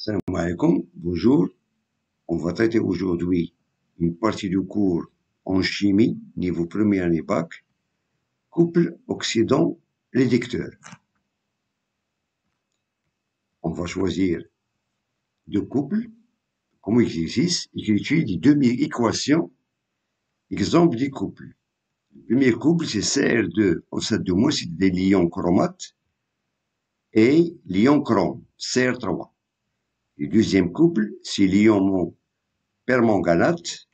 Salam alaikum, bonjour. On va traiter aujourd'hui une partie du cours en chimie, niveau premier année bac, couple oxydant-réducteur. On va choisir deux couples, comme exercice, et qui utilisent des demi-équations, exemple des couples. Le premier couple, c'est Cr2 au 7-, c'est des lions chromates, et l'ion chrome, Cr3. Le deuxième couple, c'est l'ion permanganate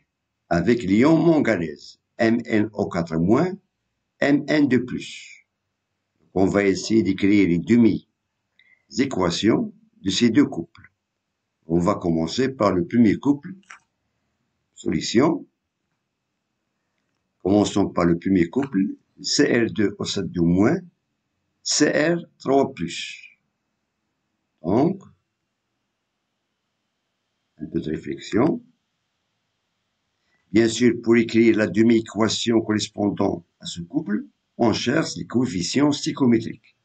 avec l'ion manganèse, MnO4-, Mn2+. On va essayer d'écrire les demi-équations de ces deux couples. On va commencer par le premier couple. Solution. Commençons par le premier couple, Cr2 au 7-, Cr3+. Donc, un peu de réflexion. Bien sûr, pour écrire la demi-équation correspondant à ce couple, on cherche les coefficients stoichiométriques.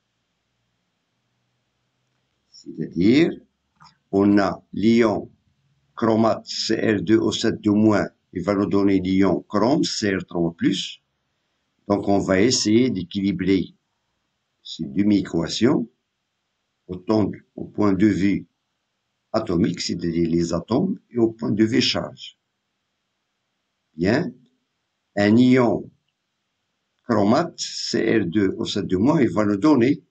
C'est-à-dire, on a l'ion chromate Cr2 au 7-, il va nous donner l'ion chrome Cr3+. Donc, on va essayer d'équilibrer ces demi-équations au point de vue atomique, c'est-à-dire les atomes, et au point de vue charge. Bien, un ion chromate Cr2 au 7-, il va nous donner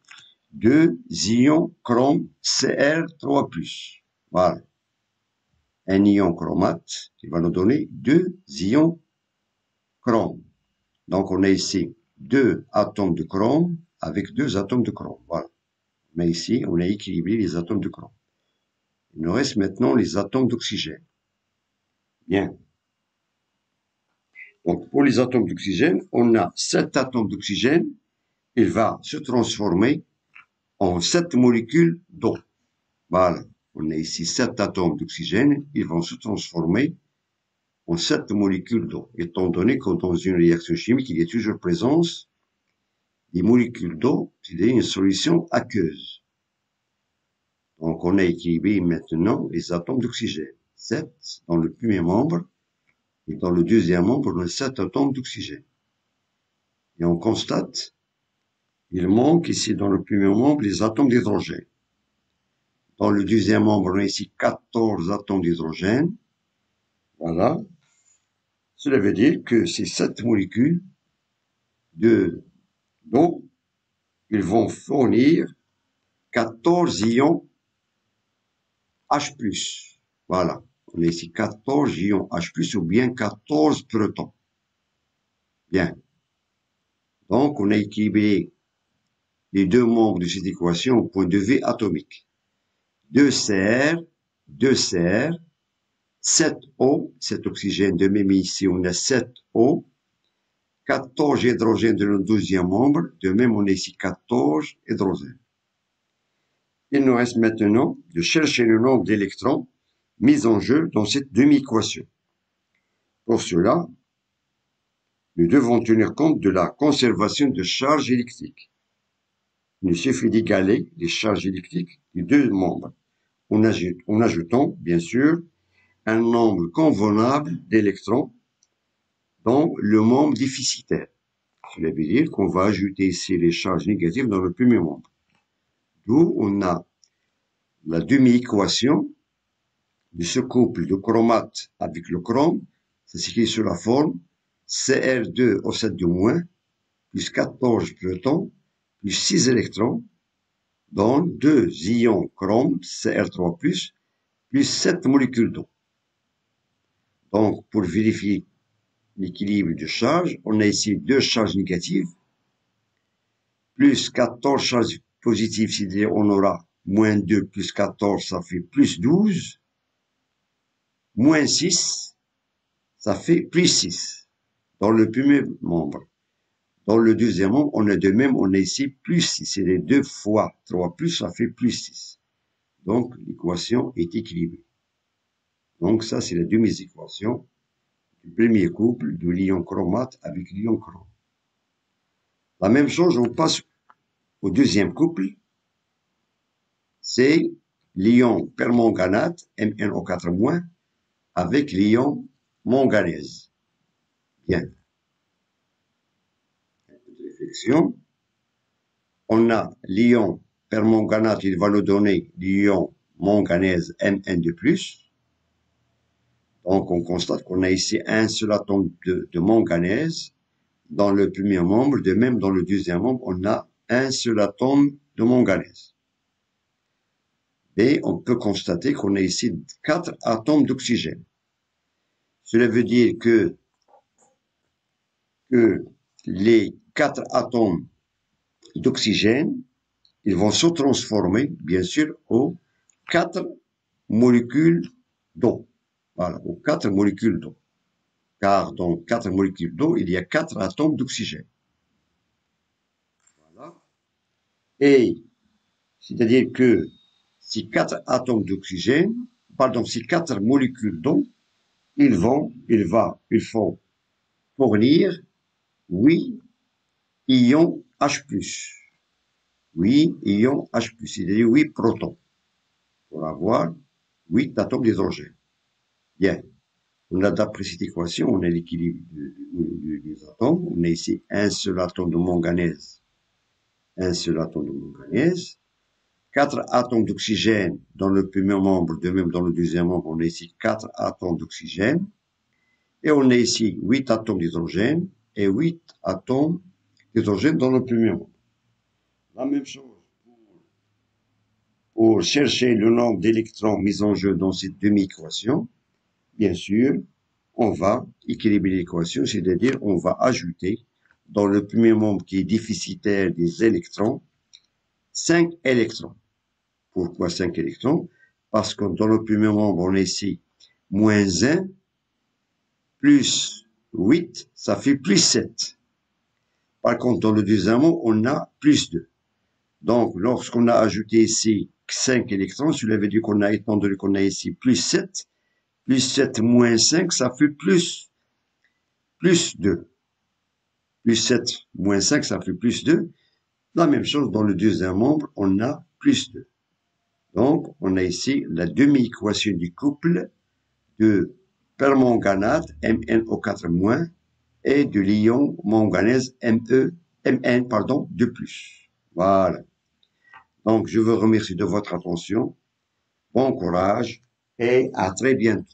deux ions chrome Cr3+. Voilà. Un ion chromate qui va nous donner deux ions chrome. Donc, on a ici deux atomes de chrome avec deux atomes de chrome. Voilà. Mais ici, on a équilibré les atomes de chrome. Il nous reste maintenant les atomes d'oxygène. Bien. Donc, pour les atomes d'oxygène, on a 7 atomes d'oxygène. Il va se transformer en 7 molécules d'eau. Voilà. On a ici 7 atomes d'oxygène. Ils vont se transformer en 7 molécules d'eau, étant donné que dans une réaction chimique, il y a toujours présence des molécules d'eau, c'est-à-dire une solution aqueuse. Donc, on a équilibré maintenant les atomes d'oxygène. 7 dans le premier membre, et dans le deuxième membre, on a 7 atomes d'oxygène. Et on constate, il manque ici dans le premier membre les atomes d'hydrogène. Dans le deuxième membre, on a ici 14 atomes d'hydrogène. Voilà. Cela veut dire que ces 7 molécules d'eau, ils vont fournir 14 ions H+. Voilà. On a ici 14 ions H+, ou bien 14 protons. Bien. Donc, on a équilibré les deux membres de cette équation au point de vue atomique. 2Cr, 2Cr, 7O, cet oxygène de même ici, on a 7O, 14 hydrogènes de notre deuxième membre, de même on a ici 14 hydrogènes. Il nous reste maintenant de chercher le nombre d'électrons mis en jeu dans cette demi-équation. Pour cela, nous devons tenir compte de la conservation de charges électriques. Il suffit d'égaler les charges électriques des deux membres, en ajoutant, bien sûr, un nombre convenable d'électrons dans le membre déficitaire. Cela veut dire qu'on va ajouter ici les charges négatives dans le premier membre. D'où on a la demi-équation de ce couple de chromate avec le chrome. Ça s'écrit sous la forme Cr2 au 7-, plus 14 protons, plus 6 électrons, dans 2 ions chrome Cr3+, plus 7 molécules d'eau. Donc, pour vérifier l'équilibre de charge, on a ici deux charges négatives, plus 14 charges positives, c'est-à-dire on aura moins 2 plus 14, ça fait plus 12, moins 6, ça fait plus 6, dans le premier membre. Dans le deuxième membre, on a de même, on a ici plus 6, c'est les 2 fois 3 plus, ça fait plus 6. Donc, l'équation est équilibrée. Donc, ça, c'est la demi-équation du premier couple de l'ion chromate avec l'ion chrome. La même chose, on passe au deuxième couple, c'est l'ion permanganate, MnO4-, avec l'ion manganèse. Bien. Réflexion. On a l'ion permanganate, il va nous donner l'ion manganèse Mn2+. Donc, on constate qu'on a ici un seul atome de manganèse dans le premier membre. De même, dans le deuxième membre, on a un seul atome de manganèse. Et on peut constater qu'on a ici 4 atomes d'oxygène. Cela veut dire que les 4 atomes d'oxygène, ils vont se transformer, bien sûr, aux 4 molécules d'eau. Voilà, aux 4 molécules d'eau. Car dans 4 molécules d'eau, il y a 4 atomes d'oxygène. Voilà. Et, c'est-à-dire que ces 4 atomes d'oxygène, pardon, ces 4 molécules d'eau, ils font fournir 8 ions H+. 8 ions H+, c'est-à-dire 8 protons, pour avoir 8 atomes d'hydrogène. Bien. On a d'après cette équation, on a l'équilibre des atomes. On a ici un seul atome de manganèse. Un seul atome de manganèse. 4 atomes d'oxygène dans le premier membre, de même dans le deuxième membre, on a ici 4 atomes d'oxygène. Et on a ici 8 atomes d'hydrogène et 8 atomes d'hydrogène dans le premier membre. La même chose pour chercher le nombre d'électrons mis en jeu dans cette demi-équation. Bien sûr, on va équilibrer l'équation, c'est-à-dire on va ajouter dans le premier membre qui est déficitaire des électrons, 5 électrons. Pourquoi 5 électrons? Parce que dans le premier membre, on a ici moins 1, plus 8, ça fait plus 7. Par contre, dans le deuxième membre, on a plus 2. Donc, lorsqu'on a ajouté ici 5 électrons, cela veut dire qu'on a, étant donné qu'on a ici plus 7 moins 5, ça fait plus 2. Plus 7 moins 5, ça fait plus 2. La même chose dans le deuxième membre, on a plus 2. Donc, on a ici la demi-équation du couple de permanganate, MnO4-, et de l'ion manganèse, Mn, de plus. Voilà. Donc, je vous remercie de votre attention. Bon courage et à très bientôt.